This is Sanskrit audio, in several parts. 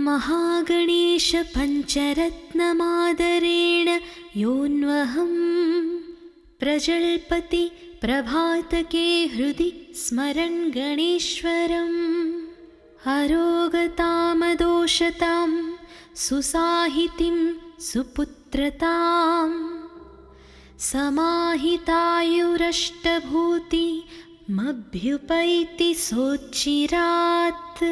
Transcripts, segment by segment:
महागणेश पञ्चरत्नमादरेण योऽन्वहं प्रजल्पति प्रभातके हृदि स्मरन् गणेश्वरम् अरोगतामदोषतां सुसाहितिं सुपुत्रतां समाहितायुरष्टभूतिमभ्युपैति सोच्चिरात्।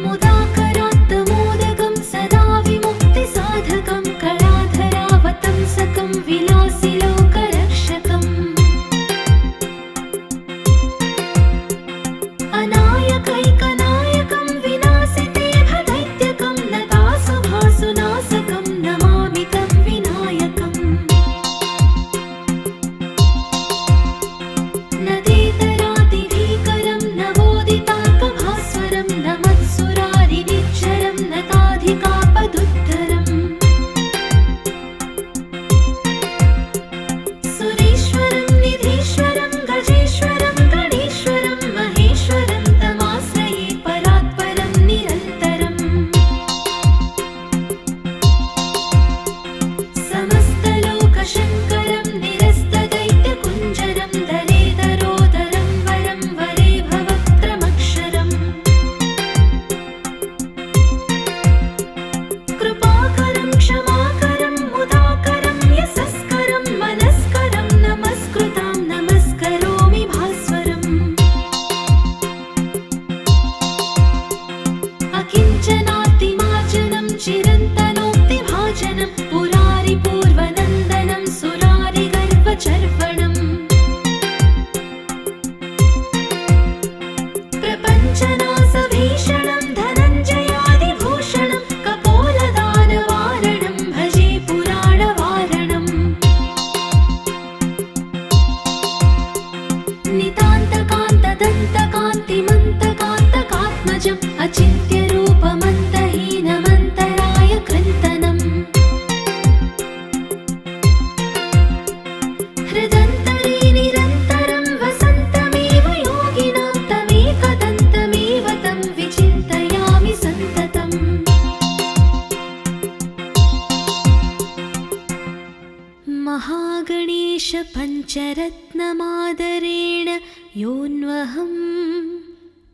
मुदाकरात्तमोदकं सदा विमुक्तिसाधकं कलाधरावतंसकं विलासिलोकरक्षकम् अनायकैकनायकं विनाशितेभदैत्यकं नतासुभासुनाशकं नमामि तं विनायकम्। नदीतरातिभीकरं नवोदितार्कभास्वरं नमत्सुरारिनिच्चरं नताधिकापदुद्धरम् सुरेश्वरं निधीश्वरं गजेश्वरं गणेश्वरं महेश्वरं तमाश्रये परात्परं निरन्तरम्। समस्तलोकशङ्करं निरस्तदैत्यकुञ्जरं दरेदरोदरं वरं वरे भवक्त्रमक्षरम् कृपाकरं क्षमाकरं मुदाकरं यशस्करं मनस्करं नमस्कृतां नमस्करोमि भास्वरम्। अकिञ्चनातिमार्जनं चिरन्तनोक्तिभाजनं पुरारिपूर्वनन्दनं सुरारिगर्वचर्वणम् प्रपञ्चनाशभीषणं धनञ्जयादिभूषणं कपोलदानवारणं भजे पुराणवारणम्। नितान्तकान्तदन्तकान्तिमन्तकान्तकात्मजम् अचिन्त्यरूपमन्तहीनमन्तराय कृन्तनम् हृदन्तरे निरन्तरं वसन्तमेव योगिनां तमेकदन्तमेव तं विचिन्तयामि सन्ततम्। महागणेश पञ्चरत्नमादरेण योऽन्वहं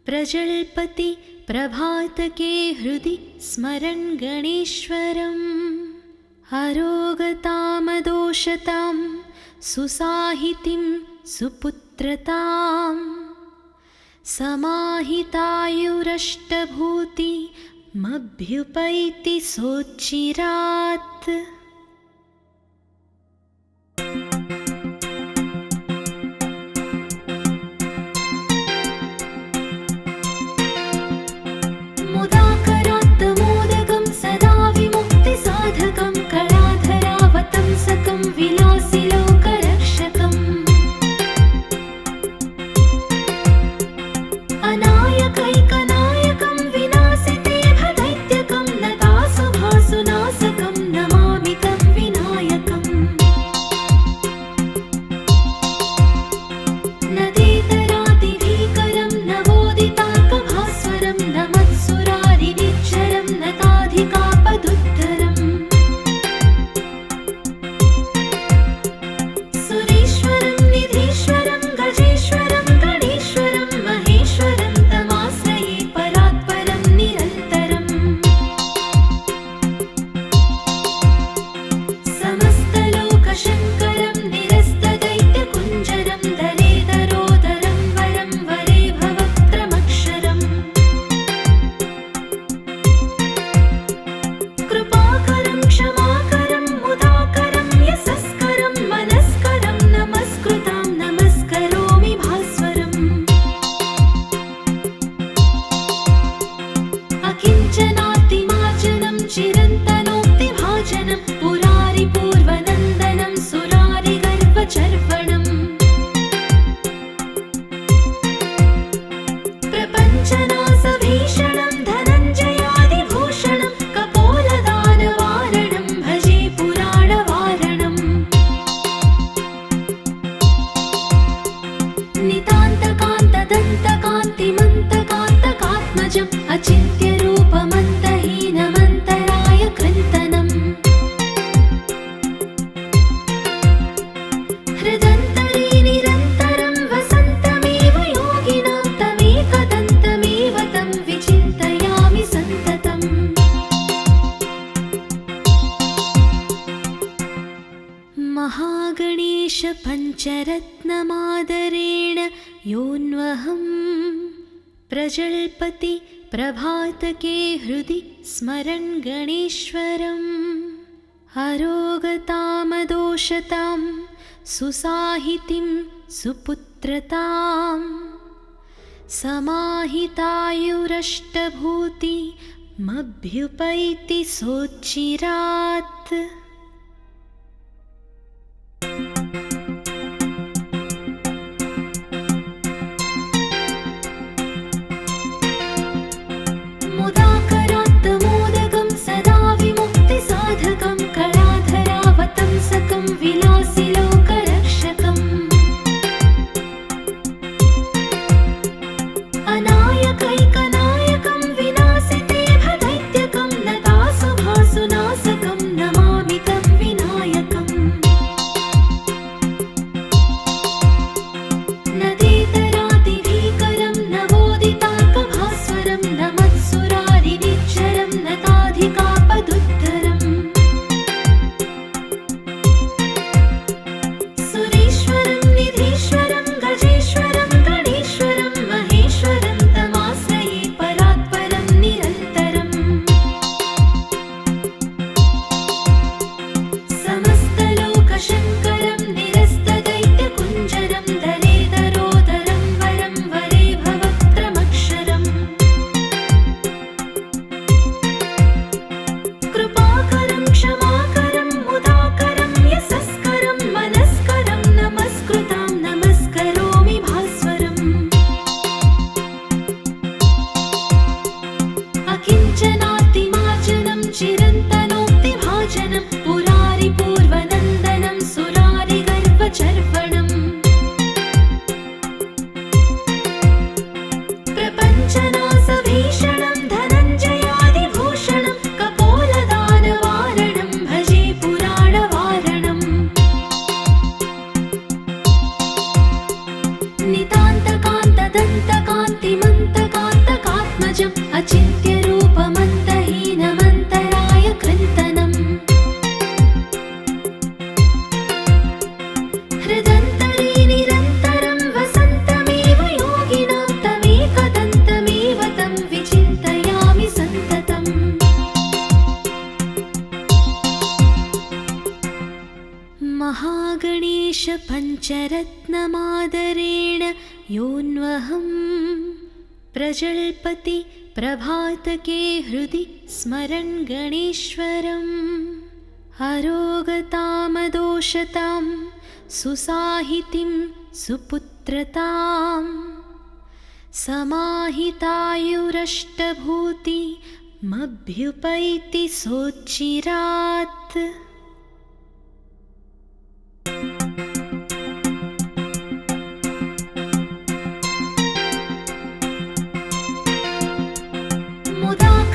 प्रजल्पति प्रभातके हृदि स्मरन् गणेश्वरम् अरोगतामदोषतां सुसाहितिं सुपुत्रतां समाहितायुरष्टभूतिमभ्युपैति सोच्चिरात्। मुदाकरात्तमोदकं सदा विमुक्तिसाधकं कलाधरावतंसकं विलासिलोकरक्षकम् अनायकैकनायकं विनाशितेभदैत्यकं नतासुभासुनाशकं नमामि महागणेशपञ्चरत्नमादरेण योऽन्वहं प्रजल्पति प्रभातके हृदि स्मरन् गणेश्वरम् अरोगतामदोषतां सुसाहितिं सुपुत्रतां समाहितायुरष्टभूतिमभ्युपैति सोच्चिरात्। मुदाकरात्तमोदकं सदा विमुक्तिसाधकं कलाधरावतंसकं विलासिलोकरक्षकम् अनायकैकनायकं विनाशितेभदैत्यकं नतासुभासुनाशकं नमामि तं विनायकम् नदेतरातिभीकरं नवोदितार्कभास्वरं नमत्सुरारिनिच्चरं नताधिकापदुद्धरम् सुरेश्वरं निधीश्वरं गजेश्वरं गणेश्वरं महेश्वरं तमाश्रये परात्परं निरन्तरम् समस्तलोकशङ्करं निरस्तदैत्यकुञ्जरं दलेदरोदरं वरं वरे भवक्त्रमक्षरम् कृपाकरं क्षमाकरं मुदाकरं यशस्करं मनस्करं नमस्कृतां नमस्करोमि भास्वरम् अकिञ्चनातिमार्जनं चिरन्तनोक्तिभाजनं पुरारिपूर्वनन्दनं सुरारिगर्वचर्वणम् प्रपञ्चनाशभीषणं धनञ्जयादिभूषणं कपोलदानवारणं भजे पुराणवारणम् नितान्तकान्तदन्तकान्तिमन्तकान्तकात्मजम् अचिन्त्यरूपमन्तहीनमन्तराय कृन्तनम् हृदन्तरे निरन्तरं वसन्तमेव योगिनां तमेकदन्तमेव तं विचिन्तयामि सन्ततम् महागणेशपञ्चरत्नमादरेण योऽन्वहं प्रजल्पति प्रभातके हृदि स्मरन् गणेश्वरम् अरोगतामदोषतां सुसाहितिं सुपुत्रतां समाहितायुरष्टभूतिमभ्युपैति सोच्चिरात्।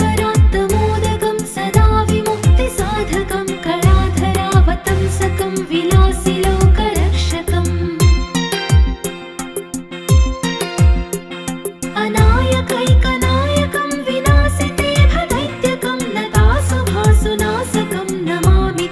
मुदाकरात्तमोदकं सदा विमुक्तिसाधकं कलाधरावतंसकं विलासिलोकरक्षकम् अनायकैकनायकं विनाशितेभदैत्यकं नतासुभासुनाशकं नमामि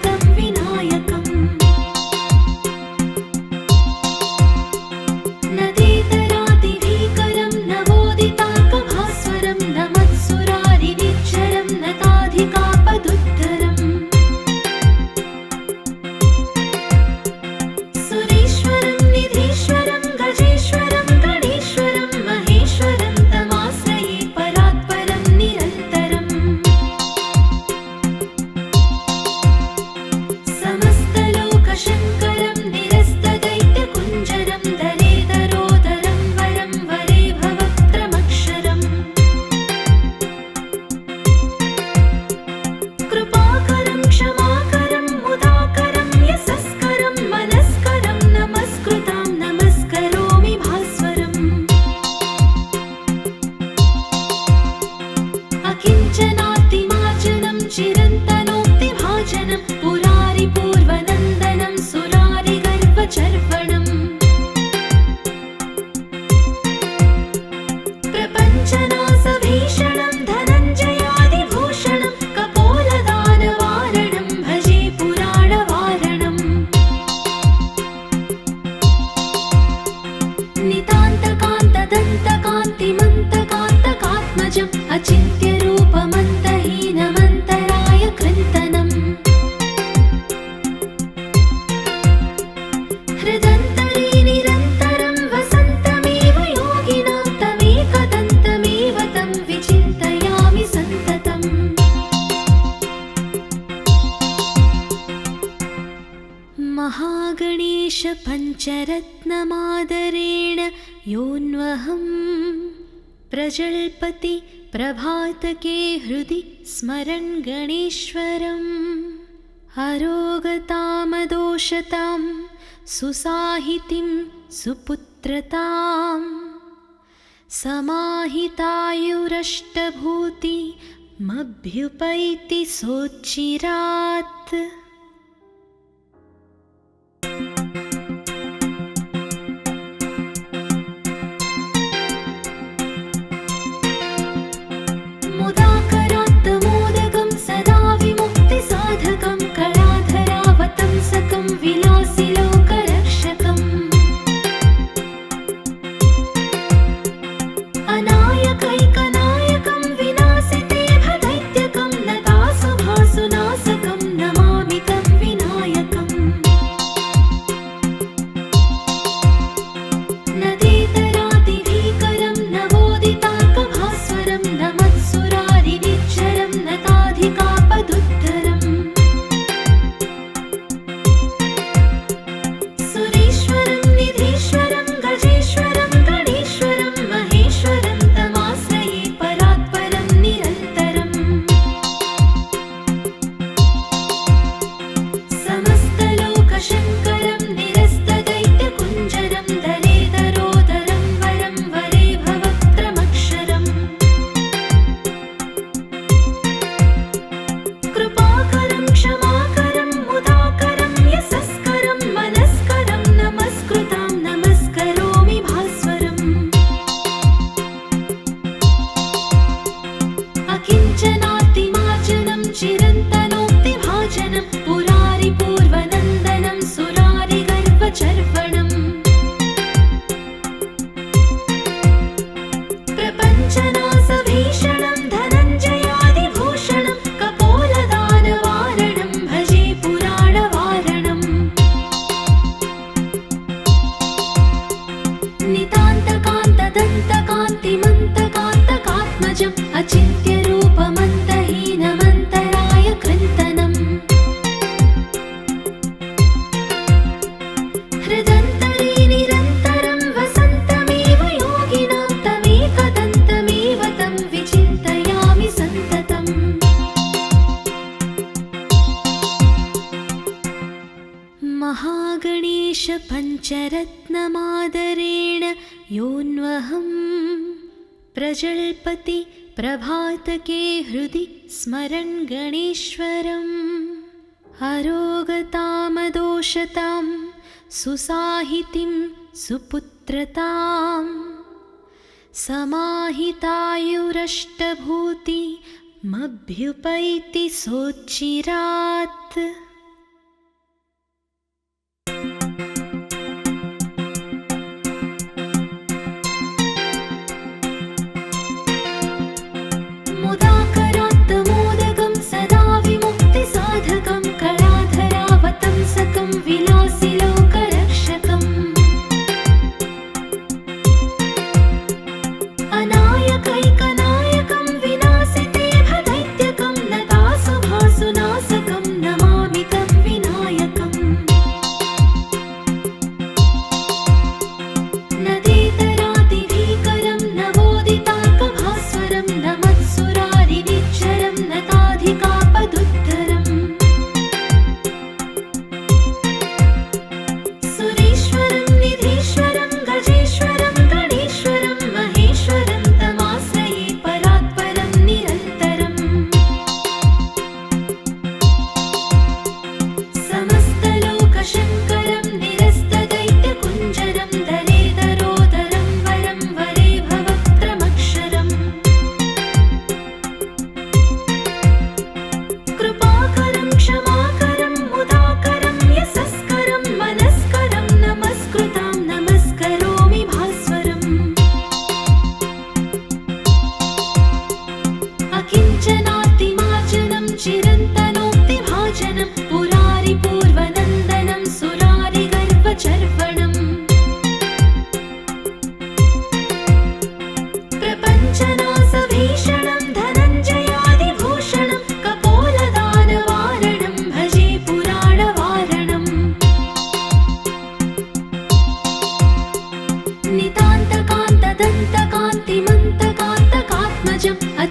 महागणेशपञ्चरत्नमादरेण योऽन्वहं प्रजल्पति प्रभातके हृदि स्मरन् गणेश्वरम् अरोगतामदोषतां सुसाहितिं सुपुत्रतां समाहितायुरष्टभूतिमभ्युपैति सोच्चिरात्। मुदाकरात्तमोदकं सदा विमुक्तिसाधकं कलाधरावतंसकं विलासिलोकरक्षकम् अनायकैकनायकं विनाशिते भदैत्यकं नतासुभासुनाशकं नमामि तं विनायकम् नदेतरातिभीकरं नवोदितार्कभास्वरं नमत्सुरारिनिच्चरं नताधिकापदुद्धरम् सुरेश्वरं निधीश्वरं गजेश्वरं गणेश्वरं महेश्वरं तमाश्रये परात्परं निरन्तरम् समस्तलोकशङ्करं निरस्तदैत्यकुञ्जरं दलेदरोदरं वरं वरे भवक्त्रमक्षरम् कृपाकरं क्षमाकरं मुदाकरं यशस्करं मनस्करं नमस्कृतां नमस्करोमि भास्वरम् अकिञ्चनातिमार्जनं चिरन्तनोक्तिभाजनं पुरारिपूर्वनन्दनं सुरारिगर्वचर्वणम् प्रपञ्चनाशभीषणं धनञ्जयादिभूषणं कपोलदानवारणं भजे पुराणवारणम् नितान्तकान्तदन्तकान्तिमन्तकान्तकात्मजम् अचिन्त्यरूपमन्तहीनमन्तराय कृन्तनम् हृदन्तरे निरन्तरं वसन्तमेव योगिनां तमेकदन्तमेव तं विचिन्तयामि सन्ततम् महागणेशपञ्चरत्नमादरेण योऽन्वहं प्रजल्पति प्रभातके हृदि स्मरन् गणेश्वरम् अरोगतामदोषतां सुसाहितिं सुपुत्रतां समाहितायुरष्टभूतिमभ्युपैति सोच्चिरात्। मुदाकरात्तमोदकं सदा विमुक्तिसाधकं कलाधरावतंसकं विलासिलोकरक्षकम् अनायकैकनायकं विनाशिते भदैत्यकं नतासुभासुनाशकं नमामि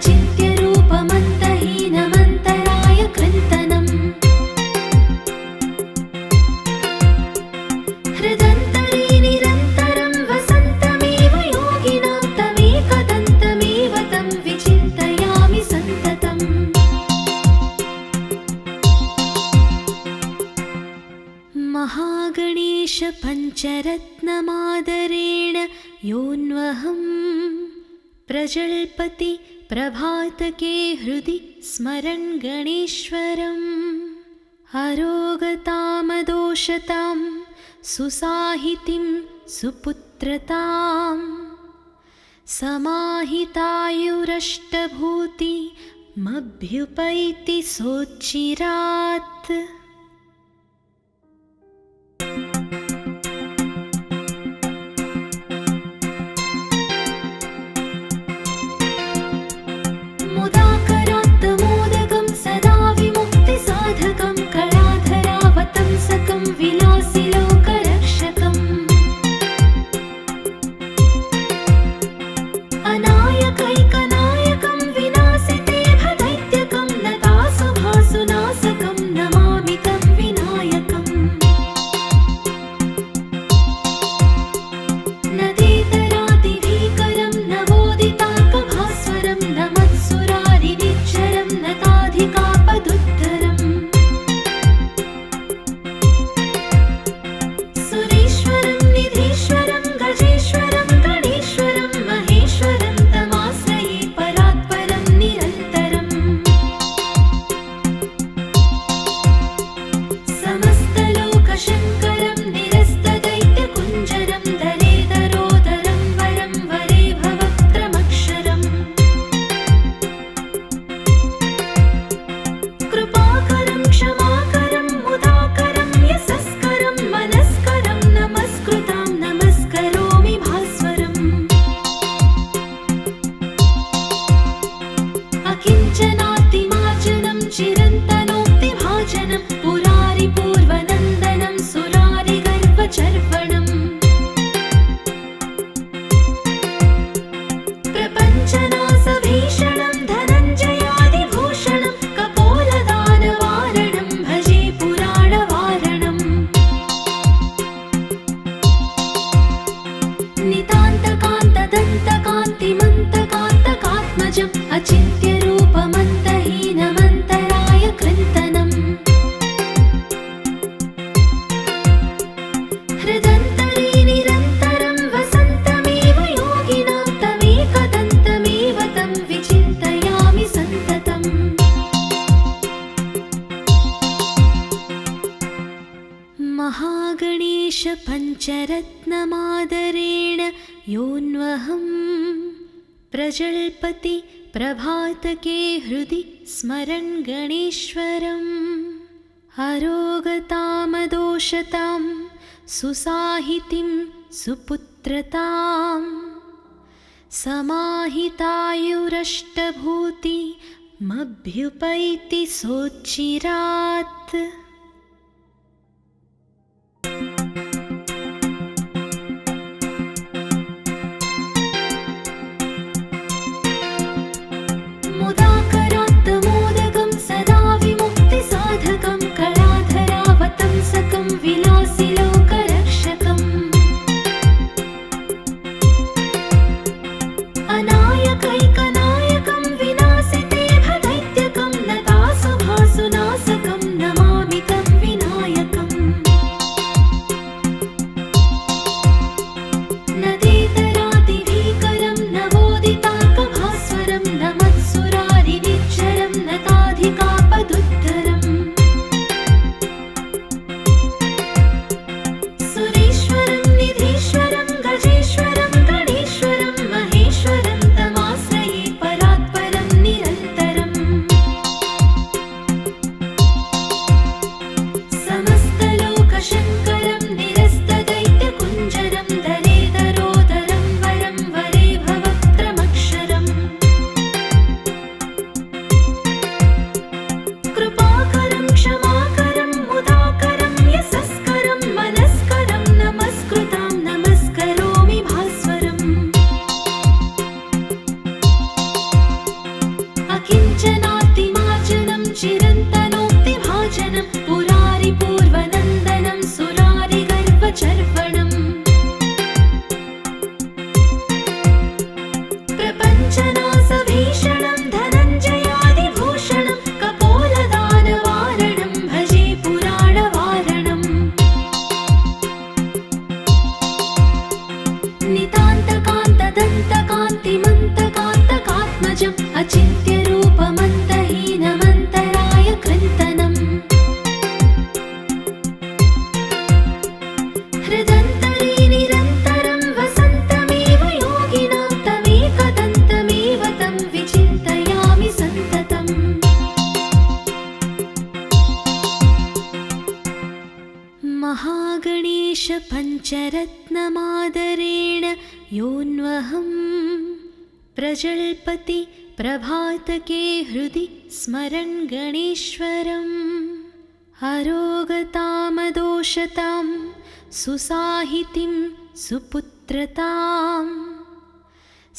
अचिन्त्यरूपमन्तहीनमन्तराय कृन्तनम् हृदन्तरे निरन्तरं वसन्तमेव योगिनां तमेकदन्तमेव तं विचिन्तयामि सन्ततम् महागणेश पञ्चरत्नमादरेण योऽन्वहं प्रजल्पति प्रभातके हृदि स्मरन् गणेश्वरम् अरोगतामदोषतां सुसाहितिं सुपुत्रतां समाहितायुरष्टभूतिमभ्युपैति सोच्चिरात् मुदाकरात्तमोदकं सदा विमुक्तिसाधकं कलाधरावतंसकं विलासिलोकरक्षकम् अनायकैकनायकं विनाशिते भदैत्यकं नतासुभासुनाशकं नमामि तं विनायकम् नदेतरातिभीकरं नवोदितार्कभास्वरं नमत्सुरारिनिच्चरं नताधिकापदुद्धरम् सुरेश्वरं निधीश्वरं गजेश्वरं गणेश्वरं महेश्वरं तमाश्रये परात्परं निरन्तरम् समस्तलोकशङ्करं निरस्तदैत्यकुञ्जरं दरेदरोदरं वरं वरे भवक्त्रमक्षरम् कृपाकरं क्षमाकरं मुदाकरं यशस्करं मनस्करं नमस्कृतां नमस्करोमि भास्वरम् अकिञ्चनातिमार्जनं चिरन्तनोक्तिभाजनं पुरारिपूर्वनन्दनं सुरारिगर्वचर्वणम् प्रपञ्चनाशभीषणं धनञ्जयादिभूषणं कपोलदानवारणं भजे पुराणवारणम् नितान्तकान्तदन्तकान्तिमन्तकान्तकात्मजम् अचिन्त्यरूपमन्तहीनमन्तराय कृन्तनम् हृदन्तरे निरन्तरं वसन्तमेव योगिनां तमेकदन्तमेव तं विचिन्तयामि सन्ततम् महागणेश पञ्चरत्नमादरेण योऽन्वहं प्रजल्पति प्रभातके हृदि स्मरन् गणेश्वरम् अरोगतामदोषतां सुसाहितिं सुपुत्रतां समाहितायुरष्टभूतिमभ्युपैति सोच्चिरात् मुदाकरात्तमोदकं सदा विमुक्तिसाधकं कलाधरावतंसकं विलासिलोकरक्षकम् अनायकैकनायकं विनाशिते भदैत्यकं नतासुभासुनाशकं नमामि गणेशपञ्चरत्नमादरेण योऽन्वहं प्रजल्पति प्रभातके हृदि स्मरन् गणेश्वरम् अरोगतामदोषतां सुसाहितिं सुपुत्रतां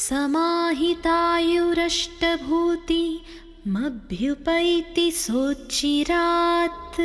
समाहितायुरष्टभूतिमभ्युपैति सोच्चिरात्।